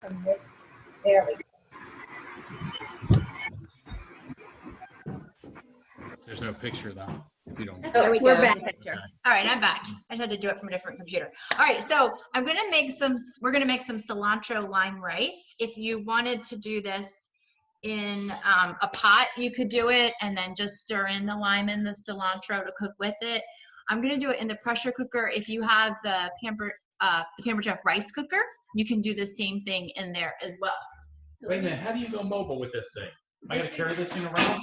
from this. There we go. There's no picture though. If you don't. There we go. We're back. Picture. All right, I'm back. I just had to do it from a different computer. All right, so we're gonna make some cilantro lime rice. If you wanted to do this in a pot, you could do it and then just stir in the lime and the cilantro to cook with it. I'm gonna do it in the pressure cooker. If you have the Pampered Chef rice cooker, you can do the same thing in there as well. So Wait a minute, how do you go mobile with this thing? I gotta carry this thing around?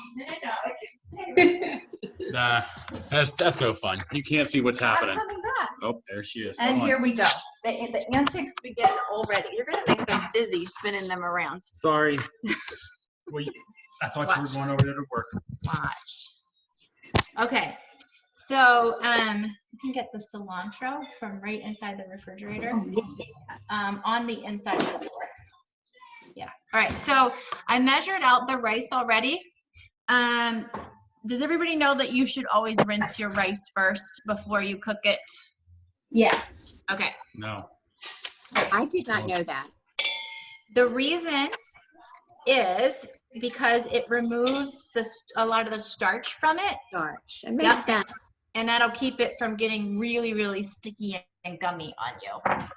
Nah, that's no fun. You can't see what's happening. I'm coming back. Oh, there she is. And here we go. The antics begin already. You're gonna make them dizzy spinning them around. Sorry. I thought you were going over there to work. Watch. Okay. So you can get the cilantro from right inside the refrigerator, on the inside of the door. Yeah. All right. So I measured out the rice already. Does everybody know that you should always rinse your rice first before you cook it? Yes. Okay. No. I did not know that. The reason is because it removes a lot of the starch from it. Starch. It makes sense. And that'll keep it from getting really, really sticky and gummy on you.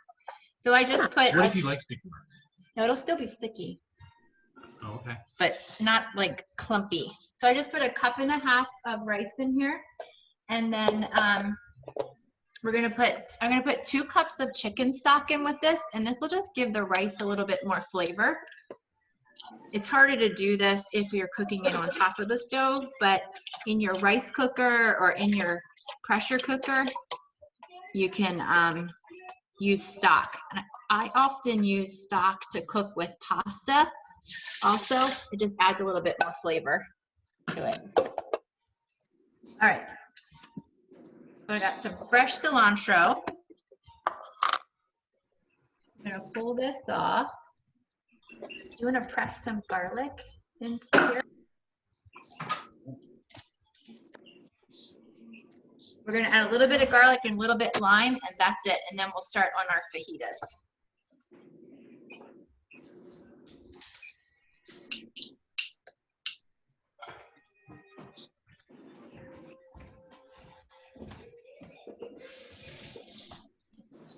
So I just put. What if you like sticky rice? No, it'll still be sticky. Oh, okay. But not like clumpy. So I just put 1.5 cups of rice in here, and then I'm gonna put 2 cups of chicken stock in with this, and this will just give the rice a little bit more flavor. It's harder to do this if you're cooking it on top of the stove, but in your rice cooker or in your pressure cooker, you can use stock. And I often use stock to cook with pasta. Also, it just adds a little bit more flavor to it. All right. So I got some fresh cilantro. I'm gonna pull this off. You want to press some garlic into here? We're going to add a little bit of garlic and a little bit lime, and that's it. And then we'll start on our fajitas.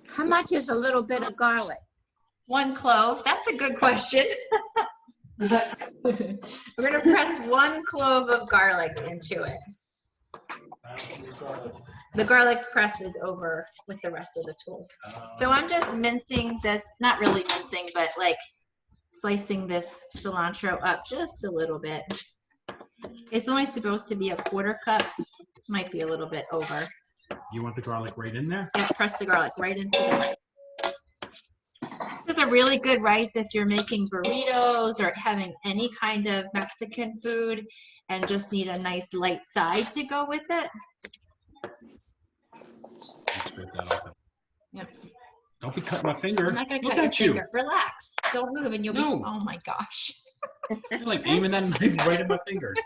How much is a little bit of garlic? 1 clove. That's a good question. We're going to press 1 clove of garlic into it. The garlic presses over with the rest of the tools. So I'm just mincing this, not really mincing, but like slicing this cilantro up just a little bit. It's only supposed to be 1/4 cup. Might be a little bit over. You want the garlic right in there? Yeah, press the garlic right into the rice. This is a really good rice if you're making burritos or having any kind of Mexican food and just need a nice light side to go with it. Yep. Don't be cutting my finger. I'm not going to Look cut your at you. finger. Relax. Don't move and you'll be, oh my gosh. You're like aiming that knife right at my fingers.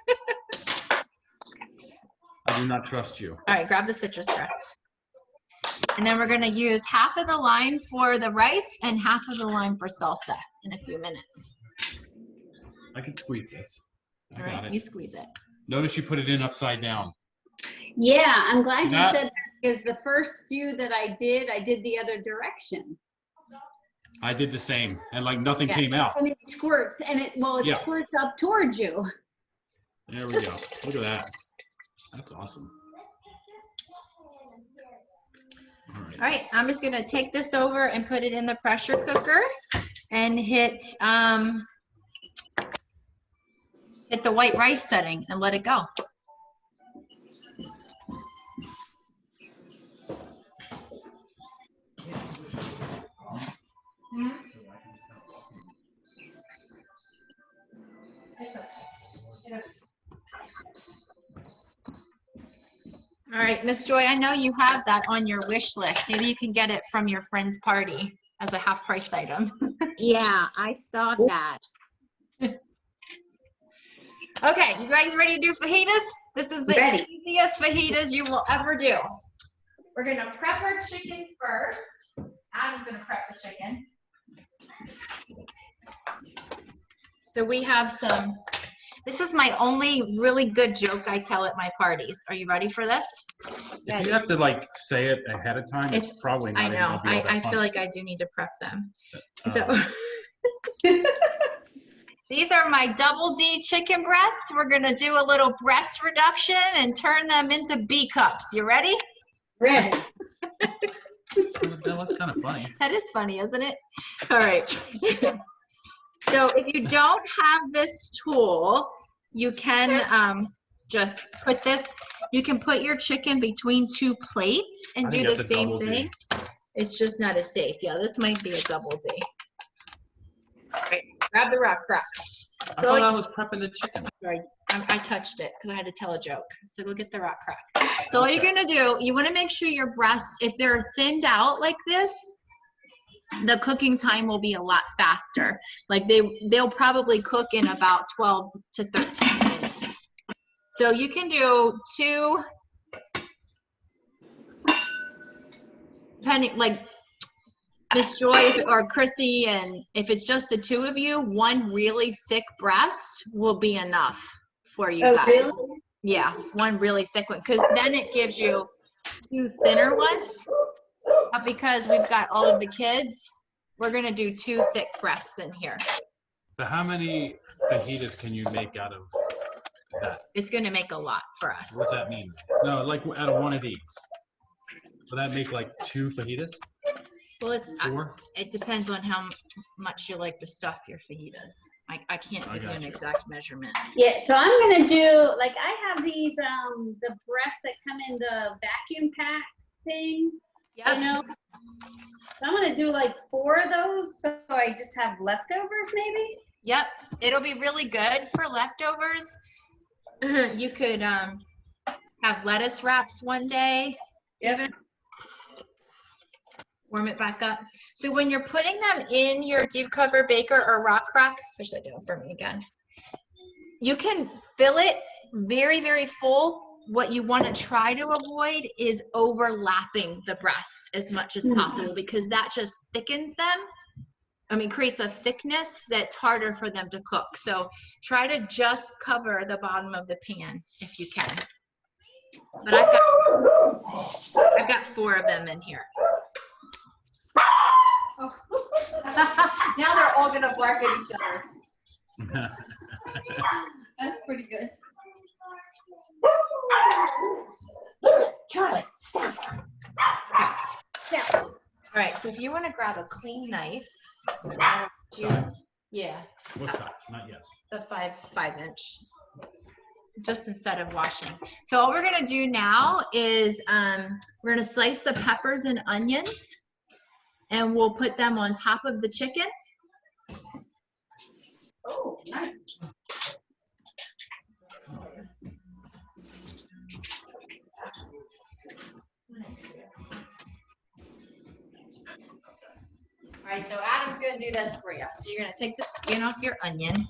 I do not trust you. All right, grab the citrus press. And then we're going to use half of the lime for the rice and half of the lime for salsa in a few minutes. I can squeeze this. All right, you squeeze it. Notice you put it in upside down. Yeah, I'm glad you said that because the first few that I did the other direction. I did the same, and like nothing came out. And it squirts, and it squirts up towards you. There we go. Look at that. That's awesome. All right, I'm just gonna take this over and put it in the pressure cooker and hit the white rice setting and let it go. All right, Miss Joy, I know you have that on your wish list. Maybe you can get it from your friend's party as a half-price item. Yeah, I saw that. Okay, you guys ready to do fajitas? This is the easiest fajitas you will ever do. We're gonna prep our chicken first. Adam's gonna prep the chicken. So we have some, this is my only really good joke I tell at my parties. Are you ready for this? If you have to like say it ahead of time, it's probably not I even know. gonna be all that I funny. feel like I do need to prep them. So these are my double D chicken breasts. We're gonna do a little breast reduction and turn them into B cups. You ready? Ready. That was kind of funny. That is funny, isn't it? All right. So if you don't have this tool, you can just put this, you can put your chicken between two plates and I do think the that's a same double D. thing. It's just not as safe. Yeah, this might be a double D. All right, grab the rock crack. I So thought I was prepping the chicken. sorry, I touched it because I had to tell a joke. So go get the rock crack. So what you're gonna do, you wanna make sure your breasts, if they're thinned out like this, the cooking time will be a lot faster. Like they'll probably cook in about 12 to 13 minutes. So you can do 2, depending, like Miss Joy or Chrissy, and if it's just the 2 of you, 1 really thick breast will be enough for you guys. Really? Yeah, 1 really thick one, because then it gives you 2 thinner ones. But because we've got all of the kids, we're gonna do 2 thick breasts in here. So how many fajitas can you make out of that? It's gonna make a lot for us. What does that mean? No, like out of one of these. Will that make like 2 fajitas? Well, it's 4? it depends on how much you like to stuff your fajitas. I can't give you an exact measurement. Yeah, so I'm gonna do, like, I have these, the breasts that come in the vacuum pack thing, Yep. you know? So I'm gonna do like 4 of those, so I just have leftovers maybe? Yep. It'll be really good for leftovers. You could have lettuce wraps one day. Yep. Even warm it back up. So when you're putting them in your deep cover baker or rock crack, push that down for me again. You can fill it very, very full. What you want to try to avoid is overlapping the breasts as much as possible, because that just thickens them. I mean, creates a thickness that's harder for them to cook. So try to just cover the bottom of the pan if you can. But I've got 4 of them in here. Oh. Now they're all gonna bark at each other. That's pretty good. Charlie, stop. Okay. Step. All right, so if you want to grab a clean knife, Size? yeah, What size? Not yet. the 5-inch, just instead of washing. So all we're gonna do now is we're gonna slice the peppers and onions, and we'll put them on top of the chicken. Oh, nice. All right, so Adam's gonna do this for you. So you're gonna take the skin off your onion,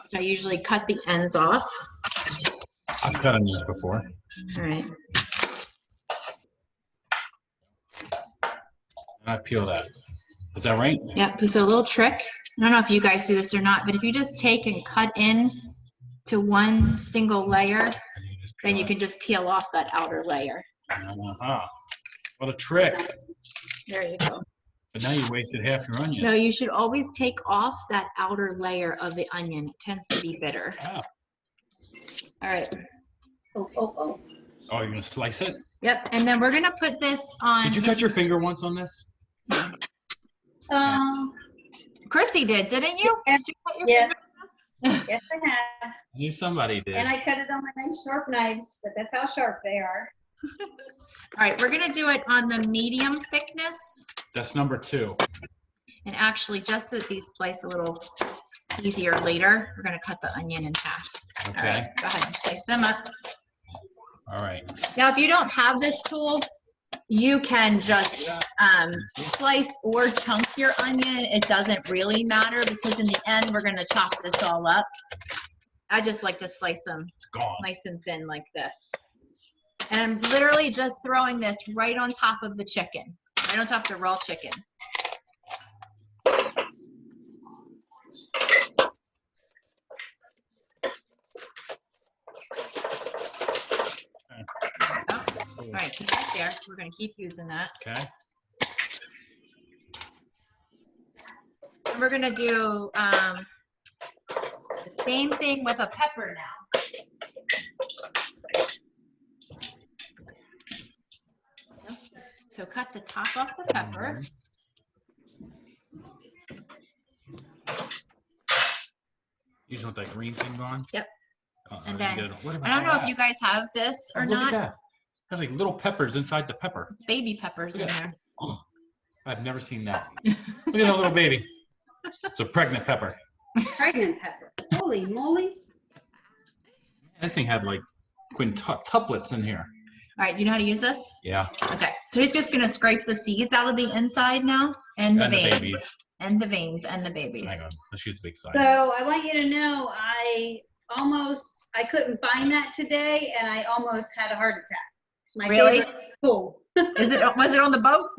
which I usually cut the ends off. I've cut onions before. All right. And I peel that. Is that right? Yep, so a little trick. I don't know if you guys do this or not, but if you just take and cut in to one single layer, And you just then peel you it. can just peel off that outer layer. Uh-huh. What a trick. There you go. But now you wasted half your onion. No, you should always take off that outer layer of the onion. It tends to be bitter. Ah. All right. Oh, oh, oh. Oh, you're gonna slice it? Yep, and then we're gonna put this on. Did you cut your finger once on this? Christy did, didn't you? Yes. Did you cut your Yes. finger? Yes, I have. I knew somebody did. And I cut it on my nice sharp knives, but that's how sharp they are. All right, we're gonna do it on the medium thickness. That's number 2. And actually, just so that these slice a little easier later, we're gonna cut the onion in half. All Okay. right, go ahead and slice them up. All right. Now, if you don't have this tool, you can just slice or chunk your onion. It doesn't really matter, because in the end, we're gonna chop this all up. I just like to slice them It's gone. nice and thin like this. And I'm literally just throwing this right on top of the chicken, right on top of the raw chicken. All right, keep that there. We're gonna keep using that. Okay. And we're gonna do the same thing with a pepper now. So cut the top off the pepper. You just want that green thing gone? Yep. And You then, did- what about I don't know if that? you guys have this or Look at not. that. There's like little peppers inside the pepper. It's baby peppers in Look at there. Oh, I've never seen that. Look at that little baby. It's a pregnant pepper. Pregnant pepper. Holy moly. This thing had like quintuplets in here. All right, do you know how to use this? Yeah. Okay, so he's just gonna scrape the seeds out of the inside now, and the And the veins, babies. and the veins, and the babies. Hang on. Let's use the big side. So I want you to know I couldn't find that today and I almost had a heart attack. It's my Really? favorite tool. Was it on the boat?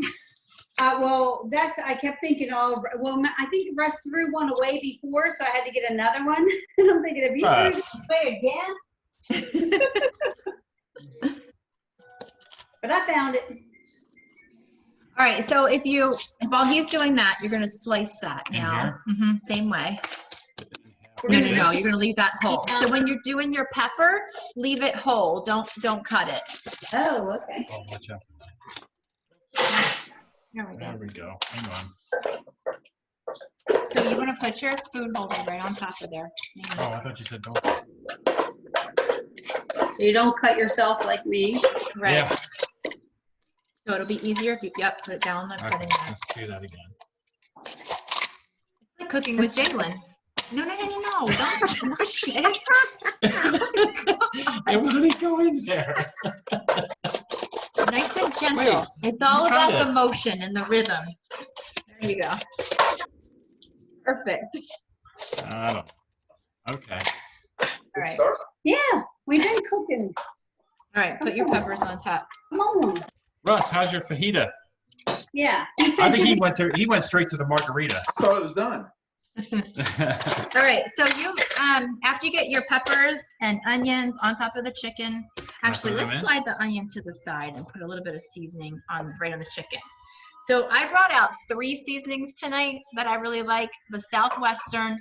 Well, I kept thinking, I think Russ threw one away before, so I had to get another one. And I'm thinking, if you threw this away again? But I found it. All right, so while he's doing that, you're gonna slice that now. Same way. No, you're gonna leave that whole. So when you're doing your pepper, leave it whole. Don't cut it. Oh, okay. Oh, watch out. There we There go. we go. Hang on. So you wanna put your food holder right on top of there. Hang on. Oh, I thought you said don't. So you don't cut yourself like me. Right. Yeah. So it'll be easier if you, put it down the Okay, cutting mat. let's do that again. It's like cooking with Jalen. No, don't smush it. It wouldn't go in there. Nice and gentle. Wait, It's all try about the this. motion and the rhythm. There you go. Perfect. I don't. Okay. All right. Yeah, we've been cooking. All right, put your peppers on top. Come on. Russ, how's your fajita? Yeah. He said I think he went straight to the margarita. I thought it was done. All right, so you after you get your peppers and onions on top of the chicken, actually put them let's in? slide the onion to the side and put a little bit of seasoning right on the chicken. So I brought out 3 seasonings tonight that I really like: the Southwestern,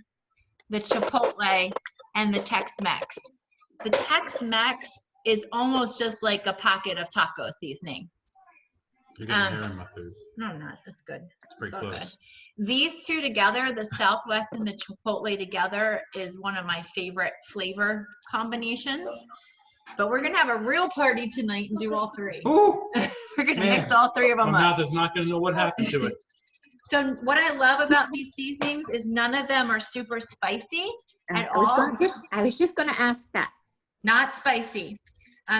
the Chipotle, and the Tex-Mex. The Tex-Mex is almost just like a packet of taco seasoning. You're getting hair in my food. No, I'm not. That's good. It's pretty It's all close. good. These two together, the Southwest and the Chipotle together, is one of my favorite flavor combinations. But we're gonna have a real party tonight and do all 3. Ooh, We're gonna man. mix all 3 of my them mouth up. is not gonna know what happened to it. So what I love about these seasonings is none of them are super spicy at all. I was just going to ask that. Not spicy.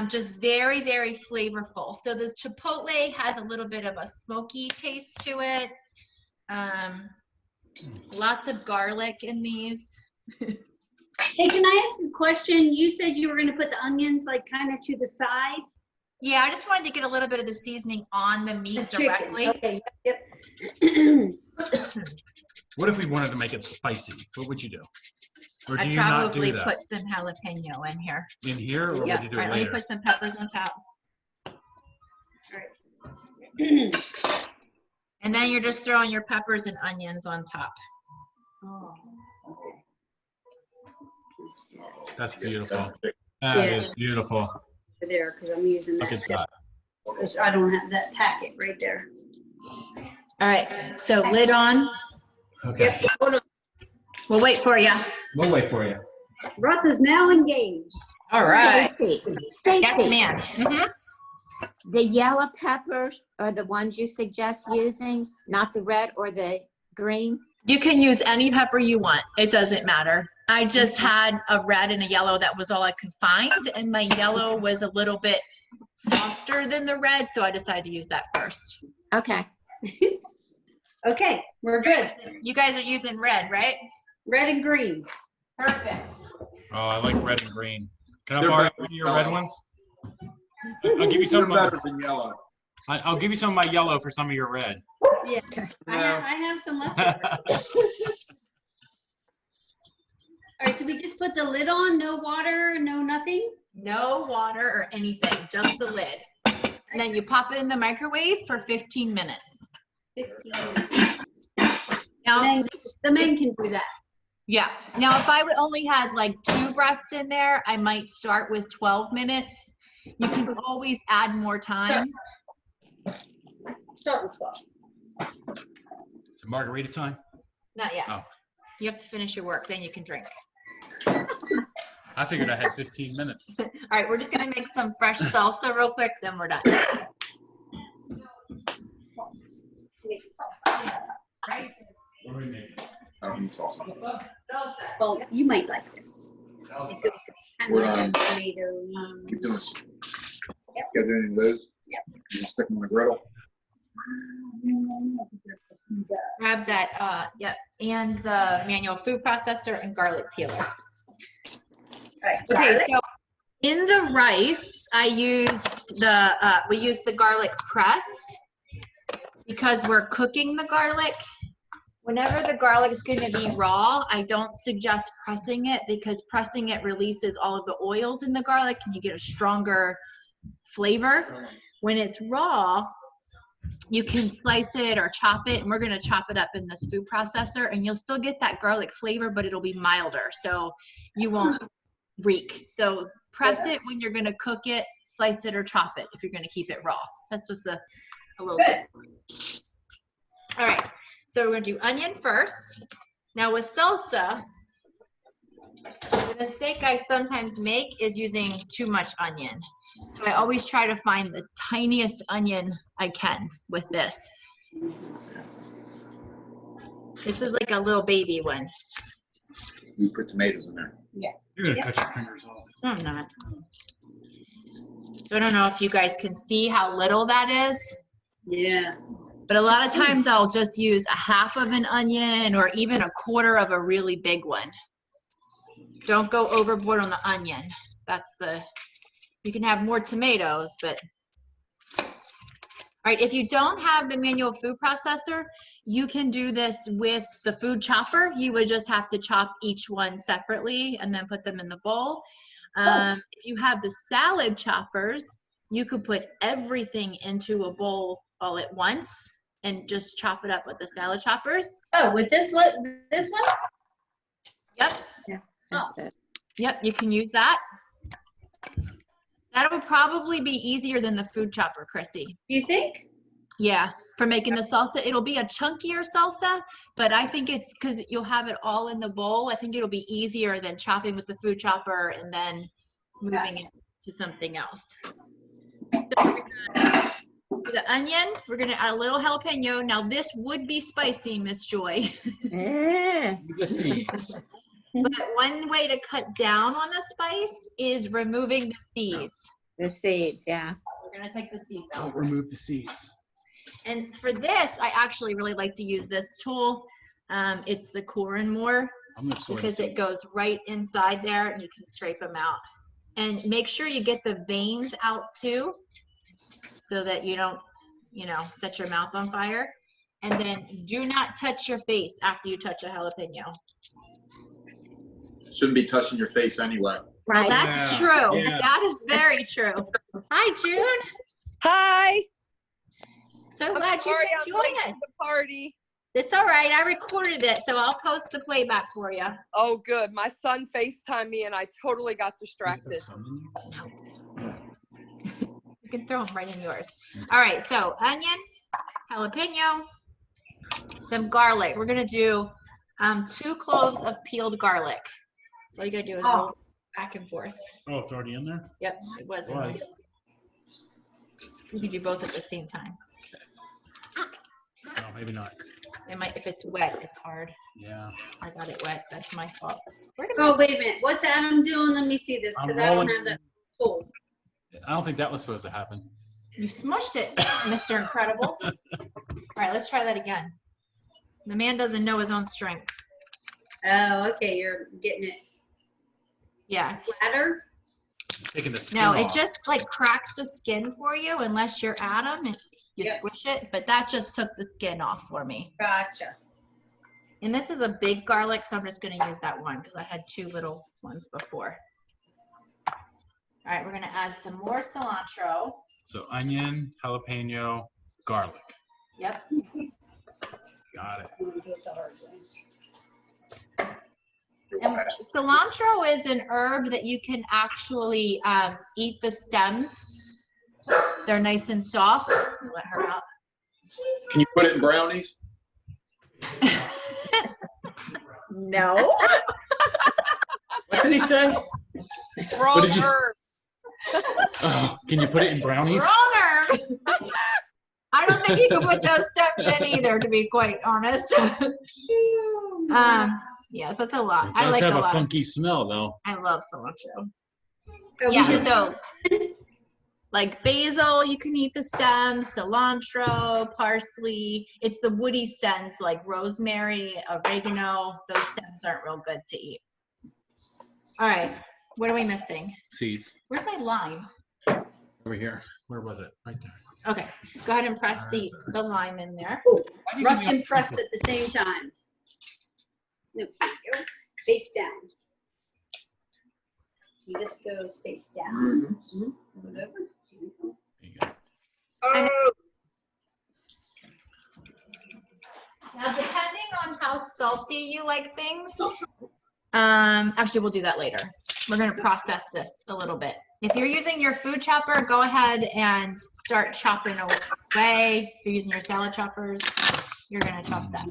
Just very, very flavorful. So this Chipotle has a little bit of a smoky taste to it. Lots of garlic in these. Hey, can I ask a question? You said you were going to put the onions like kind of to the side. Yeah, I just wanted to get a little bit of the seasoning on the meat The directly. chicken. Okay. Yep. What if we wanted to make it spicy? What would you do? Or do I'd you not do probably that? put some jalapeno in here. In here, or Yeah, would you do all it right, let me later? put some peppers on top. And then you're just throwing your peppers and onions on top. Oh, okay. That's beautiful. That Yeah. is beautiful. There, because I'm using Look that. at that. Which I don't have that packet right there. All right, so lid on. Okay. Yep. Hold on. We'll wait for you. We'll wait for you. Russ is now engaged. All right. Stacy, Yes, Stacy, ma'am. Mhm. the yellow peppers are the ones you suggest using, not the red or the green? You can use any pepper you want. It doesn't matter. I just had a red and a yellow. That was all I could find. And my yellow was a little bit softer than the red, so I decided to use that first. Okay. Okay, we're good. You guys are using red, right? Red and green. Perfect. Oh, I like red and green. Can I They're borrow better one of your than red yellow. ones? I'll give you some They're of better than yellow. I'll give you some of my yellow for some of your red. Yeah. I have some left over. All right, so we just put the lid on, no water, no nothing? No water or anything, just the lid. And then you pop it in the microwave for 15 minutes. 15 minutes. Now, The men can do that. yeah. Now, if I would only had like 2 breasts in there, I might start with 12 minutes. You can always add more time. Start with 12. Is it margarita time? Not yet. Oh. You have to finish your work, then you can drink. I figured I had 15 minutes. All right, we're just gonna make some fresh salsa real quick, then we're done. Right? What are we making? I don't need salsa. Salsa. Well, you might like this. We're, Tomato. Keep doing this. Got any of those? Yep. You stick them on the griddle. Grab that, yep, and the manual food processor and garlic peeler. Okay, so in the rice, I used the, we used the garlic press because we're cooking the garlic. Whenever the garlic is going to be raw, I don't suggest pressing it because pressing it releases all of the oils in the garlic and you get a stronger flavor. When it's raw, you can slice it or chop it, and we're going to chop it up in this food processor, and you'll still get that garlic flavor, but it'll be milder, so you won't reek. So press it when you're going to cook it, slice it or chop it if you're going to keep it raw. That's just a little tip. All right, so we're going to do onion first. Now with salsa, the mistake I sometimes make is using too much onion. So I always try to find the tiniest onion I can with this. This is like a little baby one. You put tomatoes in there. You're gonna cut your fingers off. No, I'm not. So I don't know if you guys can see how little that is, Yeah. but a lot of times I'll just use a half of an onion or even a quarter of a really big one. Don't go overboard on the onion. That's the, you can have more tomatoes, but. All right, if you don't have the manual food processor, you can do this with the food chopper. You would just have to chop each one separately and then put them in the bowl. If you have the salad choppers, you could put everything into a bowl all at once and just chop it up with the salad choppers. Oh, with this one? Yep. Yeah, that's it. Yep, you can use that. That would probably be easier than the food chopper, Chrissy. You think? Yeah, for making the salsa. It'll be a chunkier salsa, but I think it's because you'll have it all in the bowl. I think it'll be easier than chopping with the food chopper and then moving it to something else. So we're gonna do the onion, we're gonna add a little jalapeno. Now this would be spicy, Miss Joy. The seeds. But one way to cut down on the spice is removing the seeds. The seeds, yeah. We're gonna take the seeds out. Don't remove the seeds. And for this, I actually really like to use this tool. It's the Core and More I'm gonna store the because it seeds. goes right inside there and you can scrape them out. And make sure you get the veins out too so that you don't, set your mouth on fire. And then do not touch your face after you touch a jalapeno. Shouldn't be touching your face anyway. Right. That's Yeah, true. yeah. That is very true. Hi, June. Hi. So I'm glad you sorry could I'm join late us. to the party. It's all right. I recorded it, so I'll post the playback for you. Oh, good. My son FaceTimed me and I totally got distracted. You can throw them right in yours. All right, so onion, jalapeno, some garlic. We're gonna do 2 cloves of peeled garlic. So all you gotta do is roll back and forth. Oh, it's already in there? Yep, it was in there. Was. You can do both at the same time. No, maybe not. It might, if it's wet, it's hard. Yeah. I got it wet. That's my fault. Where did Oh, wait a minute. What's Adam doing? Let me see this I'm because I don't rolling. have that tool. I don't think that was supposed to happen. You smushed it, Mr. Incredible. All right, let's try that again. The man doesn't know his own strength. Oh, okay. You're getting it Yeah. flatter. Taking the skin No, off. it just like cracks the skin for you unless you're Adam and you Yeah. squish it, but that just took the skin off for me. Gotcha. And this is a big garlic, so I'm just gonna use that one because I had 2 little ones before. All right, we're gonna add some more cilantro. So onion, jalapeno, garlic. Yep. Got it. And cilantro is an herb that you can actually eat the stems. They're nice and soft. Let her out. Can you put it in brownies? No. What did he say? Wrong did you- herb. Oh, can you put it in brownies? Wrong herb. I don't think you can put those stems in either, to be quite honest. Yeah, so it's a lot. It I does like have a a lot. funky smell, though. I love cilantro. So we Yeah, just- so like basil, you can eat the stems, cilantro, parsley. It's the woody stems like rosemary, oregano. Those stems aren't real good to eat. All right, what are we missing? Seeds. Where's my lime? Over here. Where was it? Right there. Okay, go ahead and press the lime in there. Oh, Why do you Russ give me can a- press at the same time. No, here you go. Face down. This goes face down. Whatever. There you go. Oh, Now, depending on how salty you like things, actually, we'll do that later. We're gonna process this a little bit. If you're using your food chopper, go ahead and start chopping away. If you're using your salad choppers, you're gonna chop that.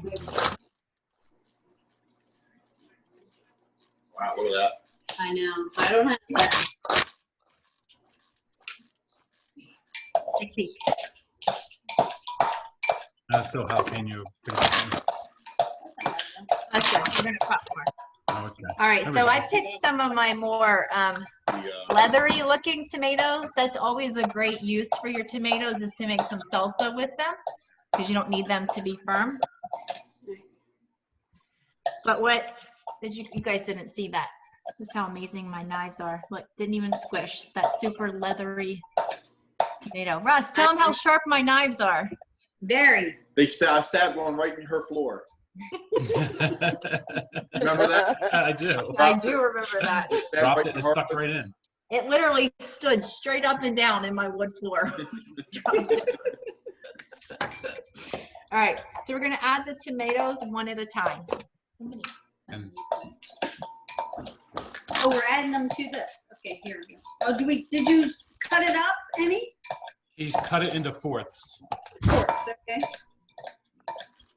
Wow, look at that. I know. I don't have that. Take a peek. Still jalapeno. That's good. We're gonna chop more. Oh, okay. All right, There so we I go. picked some of my more The, leathery looking tomatoes. That's always a great use for your tomatoes, is to make some salsa with them, because you don't need them to be firm. But what did you guys didn't see that? That's how amazing my knives are. Look, didn't even squish. That super leathery tomato. Russ, tell them how sharp my knives are. Very. I stabbed one right in her floor. Remember that? I do. I do remember that. Stabbed Dropped right it in and her stuck heart. right in. It literally stood straight up and down in my wood floor. Dropped it. All right, so we're gonna add the tomatoes one at a time. Somebody. And Oh, we're adding them to this. Okay, here we go. Oh, did you cut it up any? he's cut it into fourths. Fourths, okay.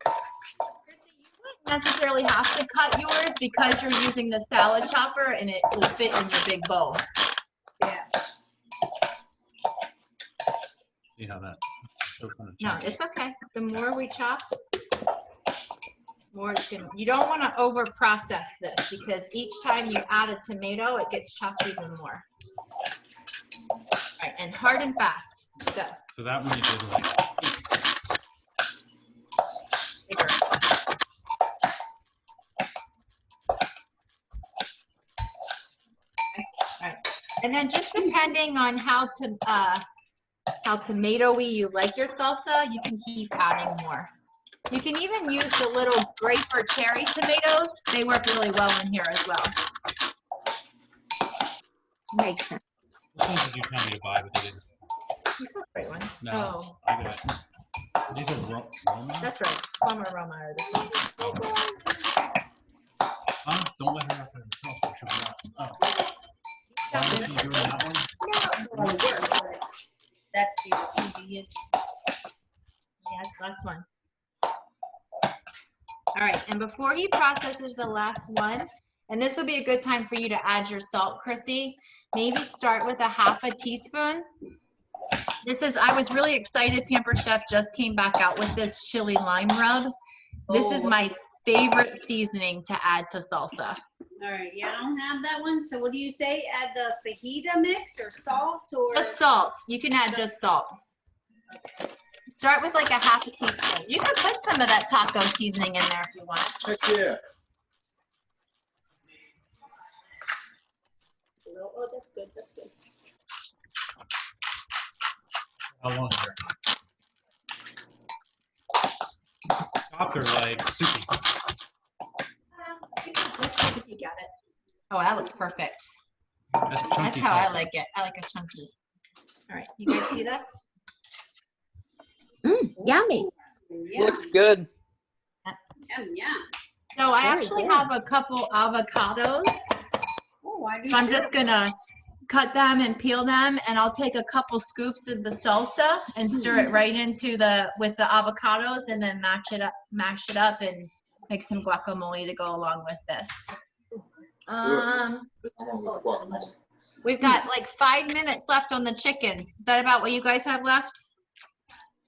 Chrissy, you wouldn't necessarily have to cut yours because you're using the salad chopper and it will fit in your big bowl. Yeah. See how that? So kind of No, chunky. it's okay. The more we chop, more it's gonna, you don't want to over process this because each time you add a tomato, it gets chopped even more. All right, and hard and fast. Go. So that one you did like eighths. Bigger. All right. And then just depending on how tomatoey you like your salsa, you can keep adding more. You can even use the little grape or cherry tomatoes. They work really well in here as well. Makes sense. Which ones did you tell me to buy, but they didn't? These are great ones. No, Oh, I got it. These are Roman? that's right. Plum aroma are this one. Don't let her have it herself. So she'll be out. Oh. Why is she doing that one? That's a lot of work, but that's the easiest. Yeah, it's the last one. All right, and before he processes the last one, and this will be a good time for you to add your salt, Chrissy, maybe start with a half a teaspoon. I was really excited, Pamper Chef just came back out with this chili lime rub. This is my favorite seasoning to add to salsa. All right, yeah, I don't have that one. So what do you say? Add the fajita mix or salt or? Just salt, you can add just salt. Start with like a half a teaspoon. You can put some of that taco seasoning in there if you want. Heck yeah. Oh, that's good, that's good. How long is it? Soft or like soupy? Let's take a peek at it. Oh, that looks perfect. That's That's chunky how I salsa. like it. I like a chunky. All right, you guys see this? Yummy. Yeah. Looks good. Yeah. So I Very actually good. have a couple avocados. Oh, I do. So I'm too. just gonna cut them and peel them, and I'll take a couple scoops of the salsa and stir it right into with the avocados, and then mash it up, and make some guacamole to go along with this. We've got like 5 minutes left on the chicken. Is that about what you guys have left?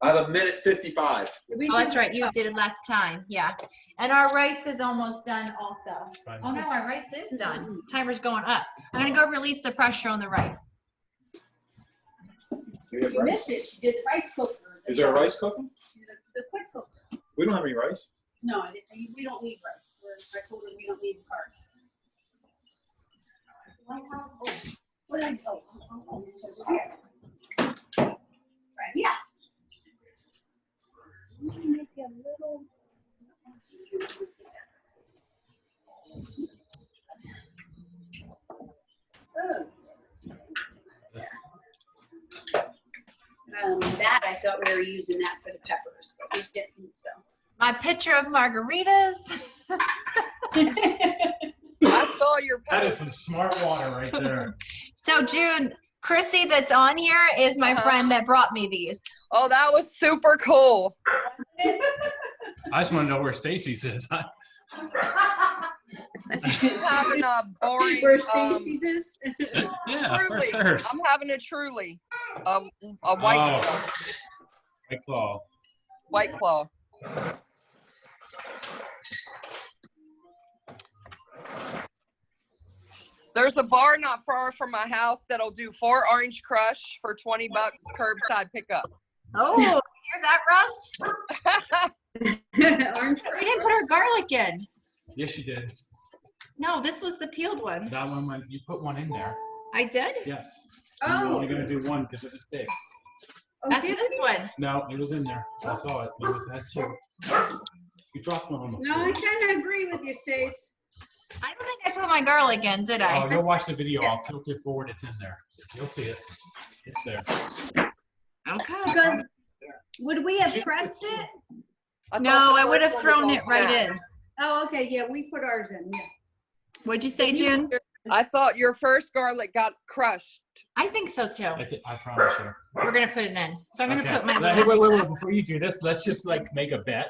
I have 1:55. Oh, that's right. You did it last time. Yeah. And our rice is almost done also. Oh no, our rice is done. Timer's going up. I'm gonna go release the pressure on the rice. You missed it. She did the rice cooker. Is there a rice cooker? The quick cooker. We don't have any rice. No, we don't need rice. I told her we don't need carbs. What did I go? It's over here. Right here. Let me make you a little. That I thought we were using that for the peppers, but we didn't. So. My pitcher of margaritas. I saw your That is post. some smart water right there. So June, Chrissy that's on here is my friend that brought me these. Oh, that was super cool. I just want to know where Stacy's is. I'm having a boring. Where Stacy's is? Yeah, where's Truly. hers? I'm having a truly. A white claw. White Claw. White claw. There's a bar not far from my house that'll do 4 Orange Crush for $20 curbside pickup. Oh, you hear that, Russ? Orange. We didn't put our garlic in. Yes, you did. No, this was the peeled one. That one, when you put one in there. I did? Yes. Oh. You're only going to do one because it was big. Oh, That's did this we? one. No, it was in there. I saw it. It was that too. You dropped one on the No, floor. I kind of agree with you, Stace. I don't think I put my garlic in, did I? Oh, go watch the video. I'll tilt it forward. It's in there. You'll see it. It's there. Okay. Good. Would we have pressed it? I thought No, the I would have first one thrown was it all right snacks. in. Oh, okay. Yeah, we put ours in. Yeah. What'd you say, June? I thought your first garlic got crushed. I think so too. I promise you. We're gonna put it in. So I'm gonna Okay. put my. Hey, wait. Before you do this, let's just like make a bet.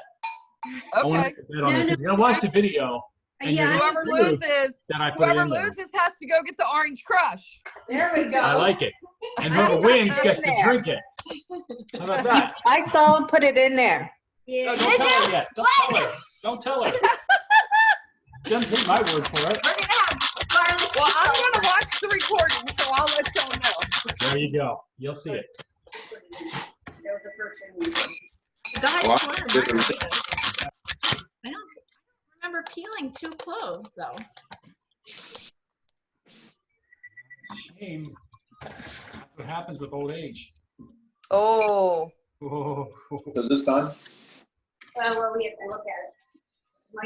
I want to Okay. make a bet on it because you're gonna watch the video. And you're Yeah. gonna Whoever prove loses, that I put it whoever in there. loses has to go get the Orange Crush. There we go. I like it. And whoever wins gets to drink it. How about that? I saw him put it in there. No, Yeah. don't tell her yet. Don't tell her. Don't tell her. Don't take my word for it. We're gonna have garlic. Well, I'm gonna watch the recording, so I'll let y'all know. There you go. You'll see it. That was the first thing we did. Go ahead Well, and pour different- margaritas. I don't remember peeling 2 cloves though. Shame. That's what happens with old age. Oh. Oh. Is this done? Well, we have to look at it.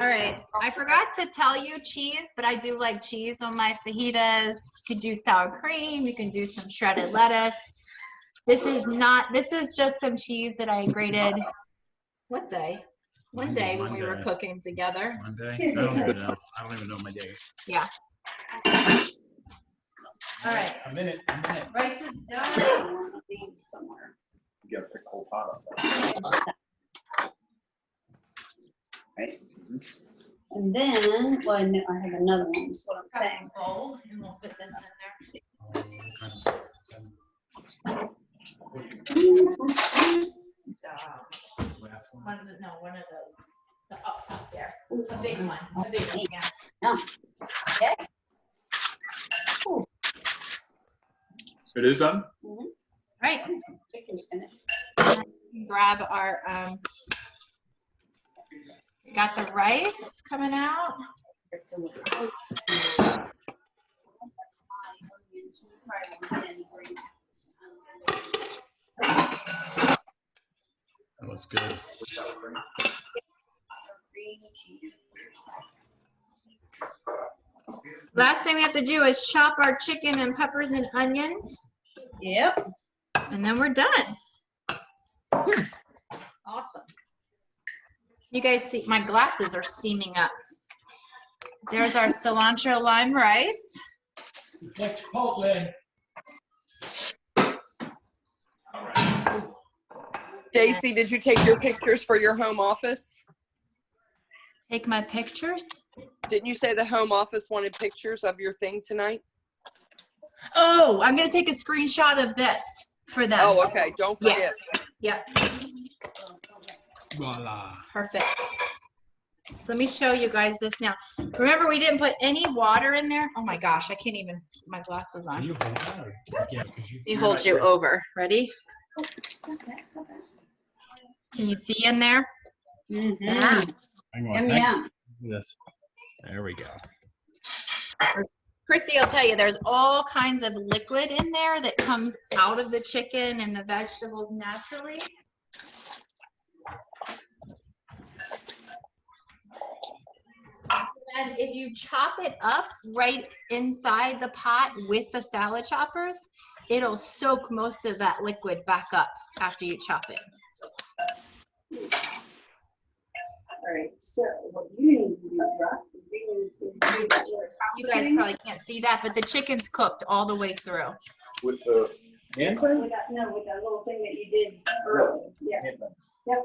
All right, I forgot to tell you cheese, but I do like cheese on my fajitas. You could do sour cream, you can do some shredded lettuce. This is just some cheese that I grated, what day? One day when we were Monday. cooking together. Monday? I don't even know. I don't even know my days. Yeah. All right, A minute. rice is done. Somewhere. You gotta pick the whole pot up. Right. And then, well, no, I have another one, is what I'm saying. Bowl, and we'll put this in there. One of those, the up top there, a big one, yeah. Okay. It is done? Right, Chicken's finished. grab our, got the rice coming out. It's a little- That was good. Last thing we have to do is chop our chicken and peppers and onions. Yep. And then we're done. Awesome. You guys see, my glasses are steaming up. There's our cilantro lime rice. It's Chipotle. Daisy, did you take your pictures for your home office? Take my pictures. Didn't you say the home office wanted pictures of your thing tonight? Oh, I'm gonna take a screenshot of this for them. Oh, okay. Don't forget. Yep, Voila. perfect. So let me show you guys this now. Remember, we didn't put any water in there. Oh my gosh, I can't even, my glasses Can on. you hold that? Or, yeah, 'cause Let me hold you over. Ready? Stop that, stop that. Can you see in there? Mm-hmm. Hang on. Yum, Hang yum. on. Yes. There we go. Christy, I'll tell you, there's all kinds of liquid in there that comes out of the chicken and the vegetables naturally. And if you chop it up right inside the pot with the salad choppers, it'll soak most of that liquid back up after you chop it. All right, so what you need to do, Russ, is you need to do your You guys probably can't see that, but the chicken's cooked all the way through. With the hand thing? with that little thing that you did earlier. Yeah. Hand thing. Yep.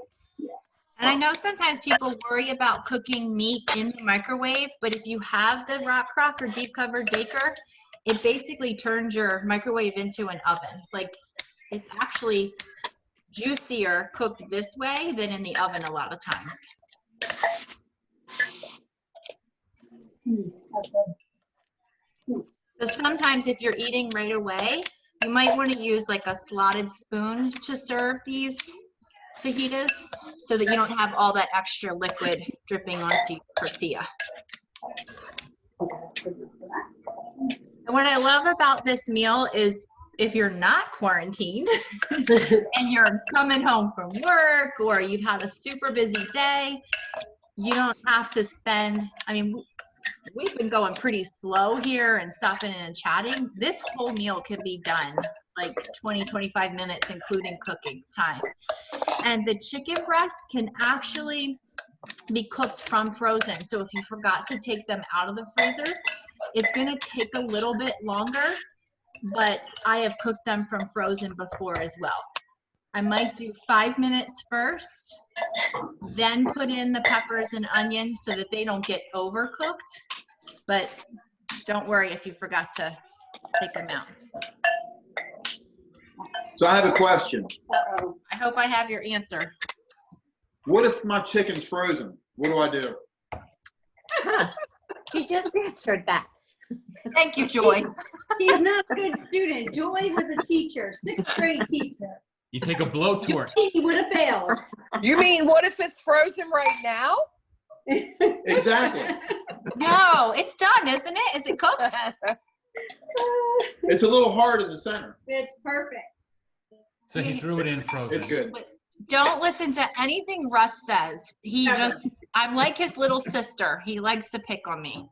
And I know sometimes people worry about cooking meat in the microwave, but if you have the Rockcroft or deep covered baker, it basically turns your microwave into an oven. Like, it's actually juicier cooked this way than in the oven a lot of times. So sometimes if you're eating right away, you might want to use like a slotted spoon to serve these fajitas so that you don't have all that extra liquid dripping onto your tortilla. And what I love about this meal is if you're not quarantined and you're coming home from work or you've had a super busy day, you don't have to spend, I mean, we've been going pretty slow here and stopping in and chatting. This whole meal can be done like 20, 25 minutes, including cooking time. And the chicken breasts can actually be cooked from frozen. So if you forgot to take them out of the freezer, it's gonna take a little bit longer, but I have cooked them from frozen before as well. I might do 5 minutes first, then put in the peppers and onions so that they don't get overcooked. But don't worry if you forgot to take them out. So I have a question. I hope I have your answer. What if my chicken's frozen? What do I do? Huh. She just answered that. Thank you, Joy. He's not a good student. Joy was a teacher, 6th grade teacher. You take a blowtorch. He would have failed. You mean what if it's frozen right now? Exactly. No, it's done, isn't it? Is it cooked? It's a little hard in the center. It's perfect. So he threw it in frozen. It's good. Don't listen to anything Russ says. He just, I'm like his little sister. He likes to pick on me.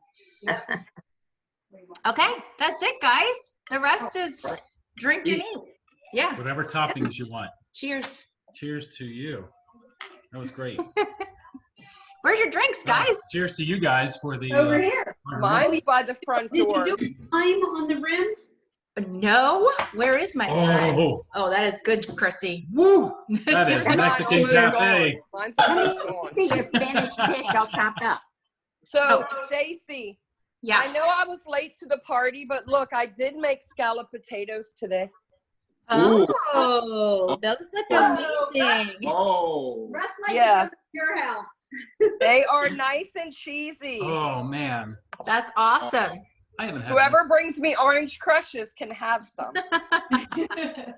Okay, that's it, guys. The rest is drink and eat. Yeah. Whatever toppings you want. Cheers. Cheers to you. That was great. Where's your drinks, guys? Cheers to you guys for the. Over here. Mine's by the front Did door. you do lime on the rim? No. Where is my lime? Oh, Oh, that is good, Chrissy. woo! That is Mine's Mexican almost cafe. gone. Mine's Let almost me gone. see your finished dish all chopped up. So, Stacy, Yeah. I know I was late to the party, but look, I did make scalloped potatoes today. Oh, those look amazing. Oh. Russ might Yeah. go to your house. They are nice and cheesy. Oh man, That's awesome. I haven't had. Whoever brings me orange crushes can have some.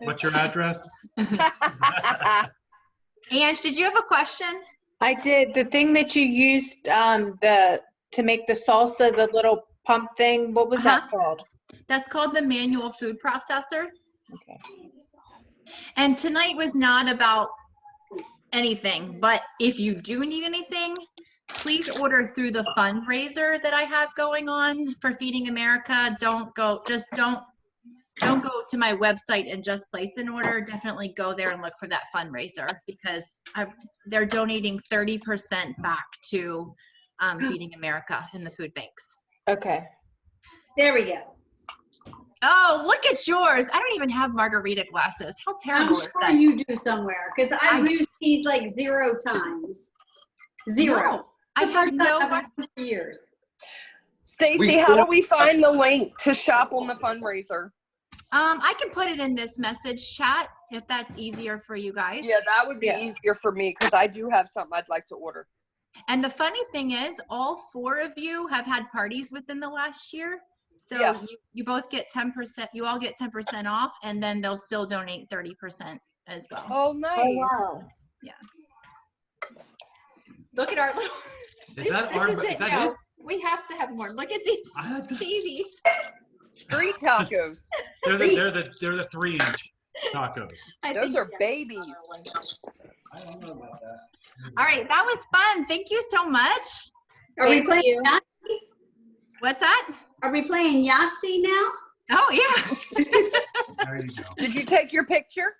What's your address? Ange, did you have a question? I did. The thing that you used to make the salsa, the little pump thing, what was that called? That's called the manual food processor. Okay. And tonight was not about anything, but if you do need anything, please order through the fundraiser that I have going on for Feeding America. Don't don't go to my website and just place an order. Definitely go there and look for that fundraiser because they're donating 30% back to Feeding America in the food banks. Okay. There we go. Oh, look at yours. I don't even have margarita glasses. How I'm terrible is sure that? you do somewhere, because I've used these like 0 times. 0. No, I The have first no. time I've had them for years. Stacy, how do we find the link to shop on the fundraiser? I can put it in this message chat if that's easier for you guys. Yeah, that would be Yeah. easier for me because I do have something I'd like to order. And the funny thing is, all 4 of you have had parties within the last year. So Yeah. you both get 10%, you all get 10% off, and then they'll still donate 30% as well. Oh, nice. Oh, wow. Look at our little. Is that This our, is is that no, it? we have to have more. Look at these I had to- babies. Street tacos. They're the 3-inch tacos. Those are babies. I don't know about that. All right, that was fun. Thank you so much. Are we Thank playing you. Yahtzee? What's that? Are we playing Yahtzee now? Oh yeah. There you go. Did you take your picture?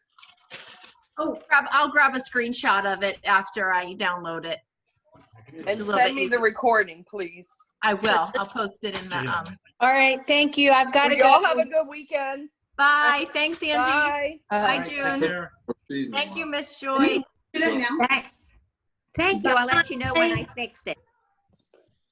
Oh, I'll grab a screenshot of it after I download it. And a little send bit me the recording, please. I will. I'll post it in the All right. Thank you. I've got to You go. all have a good weekend. Bye. Thanks, Angie. Bye. Bye, Take June. care. Thank you, Miss Joy. do that now. Thank you. I'll let you know when I fix it.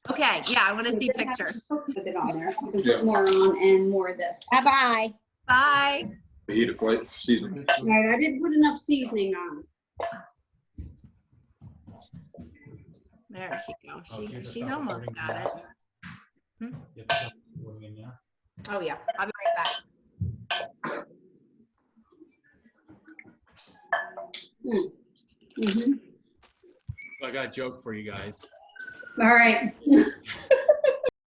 Okay, yeah, I want to see pictures. Put it on there. You can put more on and more of this. Bye-bye. Bye. Heat a plate for seasoning. All right, I didn't put enough seasoning on. There she goes. Okay, She's stop almost recording got it. now. Get the stuff recording in now. Oh yeah, I'll be right back. Mhm. I got a joke for you guys. All right.